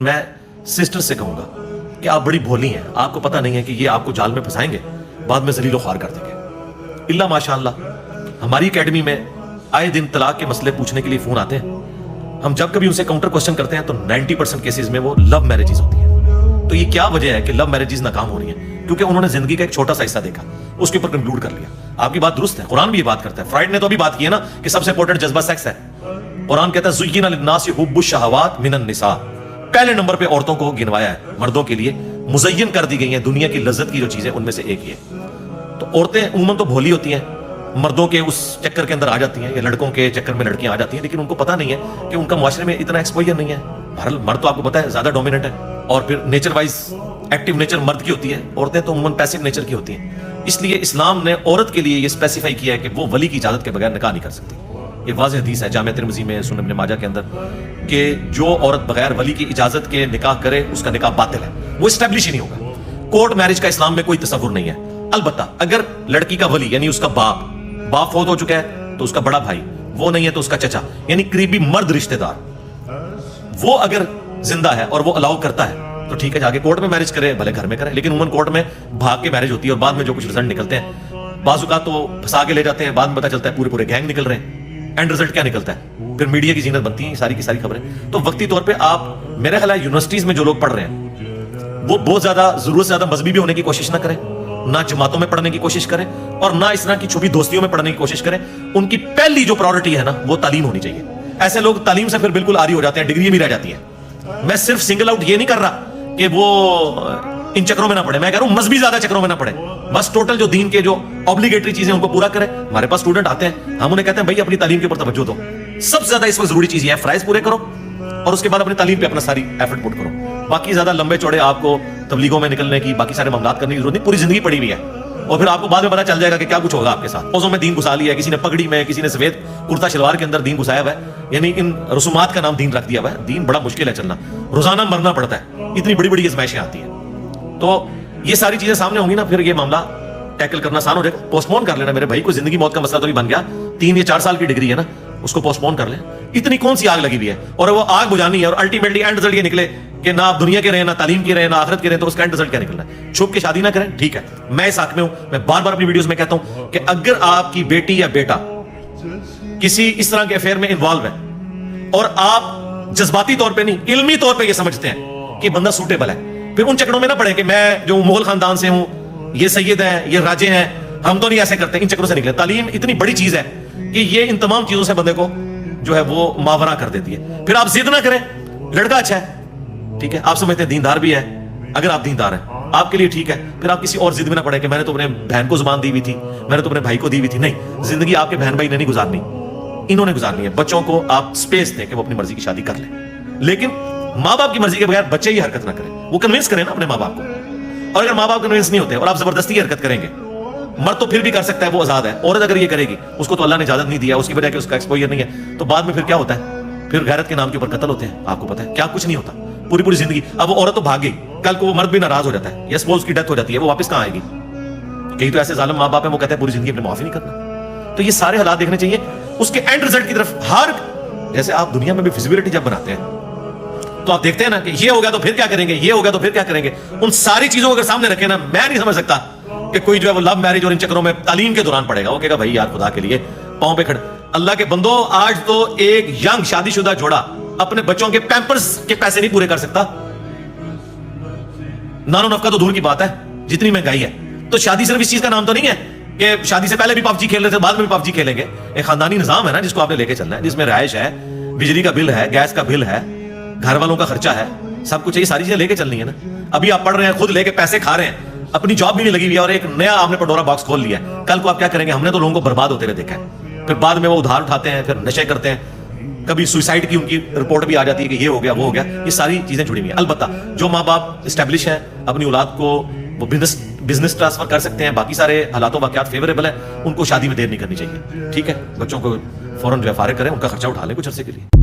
میں سسٹر سے کہوں گا کہ آپ بڑی بھولی ہیں، آپ کو پتہ نہیں ہے کہ یہ آپ کو جال میں پھنسائیں گے، بعد میں ذلیل و خوار کر دیں گے۔ اللہ ماشاء اللہ ہماری اکیڈمی میں آئے دن طلاق کے مسئلے پوچھنے کے لیے فون آتے ہیں۔ ہم جب کبھی ان سے کاؤنٹر کوسچن کرتے ہیں تو 90% کیسز میں وہ لو میرجز ہوتی ہیں۔ تو یہ کیا وجہ ہے کہ لو میرجز ناکام ہو رہی ہیں؟ کیونکہ انہوں نے زندگی کا ایک چھوٹا سا حصہ دیکھا، اس کے اوپر کنکلوڈ کر لیا۔ آپ کی بات درست ہے، قرآن بھی یہ بات کرتا ہے، فرائیڈ نے تو ابھی بات کی ہے نا کہ سب سے امپورٹنٹ جذبہ سیکس ہے۔ قرآن کہتا ہے زُیِّنَ لِلنَّاسِ حُبُّ الشَّهَوَاتِ مِنَ النِّسَاءِ، پہلے نمبر پہ عورتوں کو گنوایا ہے، مردوں کے لیے مزین کر دی گئی ہیں دنیا کی لذت کی جو چیزیں، ان میں سے ایک یہ۔ تو عورتیں عموماً تو بھولی ہوتی ہیں، مردوں کے اس چکر کے اندر آ جاتی ہیں یا لڑکوں کے چکر میں لڑکیاں آ جاتی ہیں، لیکن ان کو پتہ نہیں ہے کہ ان کا معاشرے میں اتنا ایکسپوجر نہیں ہے۔ بہرحال مرد تو آپ کو پتہ ہے زیادہ ڈومیننٹ ہے، اور پھر نیچر وائز ایکٹیو نیچر مرد کی ہوتی ہے، عورتیں تو عموماً پیسو نیچر کی ہوتی ہیں۔ اس لیے اسلام نے عورت کے لیے یہ اسپیسیفائی کیا ہے کہ وہ ولی کی اجازت کے بغیر نکاح نہیں کر سکتی۔ یہ واضح حدیث ہے جامع ترمذی میں، سنن ابن ماجہ کے اندر، کہ جو عورت بغیر ولی کی اجازت کے نکاح کرے اس کا نکاح باطل ہے، وہ اسٹیبلش ہی نہیں ہوگا۔ کورٹ میرج کا اسلام میں کوئی تصور نہیں ہے۔ البتہ اگر لڑکی کا ولی یعنی اس کا باپ فوت ہو چکا ہے تو اس کا بڑا بھائی، وہ نہیں ہے تو اس کا چچا، یعنی قریبی مرد رشتہ دار، وہ اگر زندہ ہے اور وہ الاؤ کرتا ہے تو ٹھیک ہے، جا کے کورٹ میں میرج کرے، بھلے گھر میں کرے، لیکن عموماً کورٹ میں بھاگ کے میرج ہوتی ہے، اور بعد میں جو کچھ رزلٹ نکلتے ہیں بعض اوقات تو پھنسا کے لے جاتے ہیں، بعد میں پتہ چلتا ہے پورے گینگ نکل رہے ہیں، اینڈ رزلٹ کیا نکلتا ہے؟ پھر میڈیا کی زینت بنتی ہیں ساری کی ساری خبریں۔ تو وقتی طور پہ آپ میرے خیال ہے یونیورسٹیز میں جو لوگ پڑھ رہے ہیں وہ بہت زیادہ ضرورت سے زیادہ مذہبی بھی ہونے کی کوشش نہ کریں، نہ جماعتوں میں پڑھنے کی کوشش کریں، اور نہ اس طرح کی چھپی دوستیوں میں پڑھنے کی کوشش کریں۔ ان کی پہلی جو پرائورٹی ہے نا وہ تعلیم ہونی چاہیے۔ ایسے لوگ تعلیم سے پھر بالکل عاری ہو جاتے ہیں، ڈگری بھی رہ جاتی ہیں۔ میں صرف سنگل آؤٹ یہ نہیں کر رہا کہ وہ ان چکروں میں نہ پڑے، میں کہہ رہا ہوں مذہبی زیادہ چکروں میں نہ پڑے، بس ٹوٹل جو دین کے جو اوبلیگیٹری چیزیں ان کو پورا کریں۔ ہمارے پاس اسٹوڈنٹ آتے ہیں، ہم انہیں کہتے ہیں بھائی اپنی تعلیم کے اوپر توجہ دو، سب سے زیادہ اس وقت ضروری چیز یہ ہے فرائض پورے کرو، اور اس کے بعد اپنی تعلیم پہ اپنا ساری ایفرٹ پٹ کرو۔ باقی زیادہ لمبے چوڑے آپ کو تبلیغوں میں نکلنے کی، باقی سارے معاملات کرنے کی ضرورت نہیں، پوری زندگی پڑی ہوئی ہے، اور پھر آپ کو بعد میں پتہ چل جائے گا کہ کیا کچھ ہوگا آپ کے ساتھ۔ روزوں میں دین گھسا لیا ہے، کسی نے پگڑی میں، کسی نے سفید کرتا شلوار کے اندر دین گھسایا ہوا ہے، یعنی ان رسومات کا نام دین رکھ دیا ہوا ہے۔ دین بڑا مشکل ہے چلنا، روزانہ مرنا پڑتا ہے، اتنی بڑی بڑی آزمائشیں آتی ہیں۔ تو یہ ساری چیزیں سامنے ہوں گی نا، پھر یہ معاملہ ٹیکل کرنا آسان ہو جائے گا۔ پوسٹ پون کر لینا میرے بھائی، کوئی زندگی موت کا مسئلہ تو بھی بن گیا، 3 یا 4 سال کی ڈگری ہے نا، اس کو پوسٹ پون کر لیں۔ اتنی کون سی آگ لگی ہوئی ہے، اور وہ آگ بجھانی ہے، اور الٹیمیٹلی اینڈ رزلٹ یہ نکلے کہ نہ آپ دنیا کے رہے، نہ تعلیم کے رہے، نہ آخرت کے رہے، تو اس کا اینڈ رزلٹ کیا نکلنا ہے؟ چھپ کے شادی نہ کریں، ٹھیک ہے، میں اس حق میں ہوں۔ میں بار بار اپنی ویڈیوز میں کہتا ہوں کہ اگر آپ کی بیٹی یا بیٹا کسی اس طرح کے افیئر میں انوالو ہے، اور آپ جذباتی طور پہ نہیں علمی طور پہ یہ سمجھتے ہیں کہ بندہ سوٹیبل ہے، پھر ان چکروں میں نہ پڑے کہ میں جو مغل خاندان سے ہوں، یہ سید ہیں، یہ راجے ہیں، ہم تو نہیں ایسے کرتے، ان چکروں سے نکلے۔ تعلیم اتنی بڑی چیز ہے کہ یہ ان تمام چیزوں سے بندے کو جو ہے وہ ماورا کر دیتی ہے۔ پھر آپ ضد نہ کریں، لڑکا اچھا ہے، ٹھیک ہے، آپ سمجھتے ہیں دیندار بھی ہے، اگر آپ دیندار ہیں آپ کے لیے ٹھیک ہے، پھر آپ کسی اور ضد میں نہ پڑے کہ میں نے تو اپنے بہن کو زبان دی ہوئی تھی، میں نے تو اپنے بھائی کو دی ہوئی تھی۔ نہیں، زندگی آپ کے بہن بھائی نے نہیں گزارنی، انہوں نے گزارنی ہے۔ بچوں کو آپ سپیس دیں کہ وہ اپنی مرضی کی شادی کر لیں، لیکن ماں باپ کی مرضی کے بغیر بچے یہ حرکت نہ کریں، وہ کنونس کریں نا اپنے ماں باپ کو۔ اور اگر ماں باپ کنونس نہیں ہوتے اور آپ زبردستی کی حرکت کریں گے، مرد تو پھر بھی کر سکتا ہے، وہ آزاد ہے، عورت اگر یہ کرے گی اس کو تو اللہ نے اجازت نہیں دیا، اس کی وجہ کہ اس کا ایکسپوجر نہیں ہے، تو بعد میں پھر کیا ہوتا ہے؟ پھر غیرت کے نام کے اوپر قتل ہوتے ہیں، آپ کو پتہ ہے کیا کچھ نہیں ہوتا پوری زندگی۔ اب وہ عورت تو بھاگ گئی، کل کو وہ مرد بھی ناراض ہو جاتا ہے، یا سپوز کی ڈیتھ ہو جاتی ہے، وہ واپس کہاں آئے گی؟ کئی تو ایسے ظالم ماں باپ ہیں وہ کہتے ہیں پوری زندگی اپنے معافی نہیں کرنا۔ تو یہ سارے حالات دیکھنے چاہیے، اس کے اینڈ رزلٹ کی طرف ہر، جیسے آپ دنیا میں بھی فیزیبلٹی جب بناتے ہیں تو آپ دیکھتے ہیں نا کہ یہ ہوگا تو پھر کیا کریں گے، یہ ہوگا تو پھر کیا کریں گے۔ ان ساری چیزوں کو اگر سامنے رکھے نا، میں نہیں سمجھ سکتا کہ کوئی جو ہے وہ لو میرج اور ان چکروں میں تعلیم کے دوران پڑے گا، وہ کہے گا بھائی یار خدا کے لیے پاؤں پہ کھڑے۔ اللہ کے بندو، آج تو ایک ینگ شادی شدہ جوڑا اپنے بچوں کے پیمپرز کے پیسے نہیں پورے کر سکتا، نان و نفقہ تو دور کی بات ہے، جتنی مہنگائی ہے۔ تو شادی صرف اس چیز کا نام تو نہیں ہے کہ شادی سے پہلے بھی پب جی کھیل رہے تھے، بعد میں بھی پب جی کھیلیں گے۔ ایک خاندانی نظام ہے نا جس کو آپ نے لے کے چلنا ہے، جس میں رہائش ہے، بجلی کا بل ہے، گیس کا بل ہے، گھر والوں کا خرچہ ہے، سب کچھ یہ ساری چیزیں لے کے چلنی ہے نا۔ ابھی آپ پڑھ رہے ہیں، خود لے کے پیسے کھا رہے ہیں، اپنی جاب بھی نہیں لگی ہوئی ہے، اور ایک نیا آپ نے پنڈورا باکس کھول لیا ہے۔ کل کو آپ کیا کریں گے؟ ہم نے تو لوگوں کو برباد ہوتے ہوئے دیکھا ہے، پھر بعد میں وہ ادھار اٹھاتے ہیں، پھر نشے کرتے ہیں، کبھی سوئسائڈ کی ان کی رپورٹ بھی آ جاتی ہے کہ یہ ہو گیا وہ ہو گیا۔ یہ ساری چیزیں جڑی ہوئی ہیں۔ البتہ جو ماں باپ اسٹیبلش ہیں، اپنی اولاد کو وہ بزنس ٹرانسفر کر سکتے ہیں، باقی سارے حالات و واقعات فیوریبل ہیں، ان کو شادی میں دیر نہیں کرنی چاہیے، ٹھیک ہے۔ بچوں کو فوراً جو ہے فارغ کریں، ان کا خرچہ اٹھا لیں کچھ عرصے کے لیے۔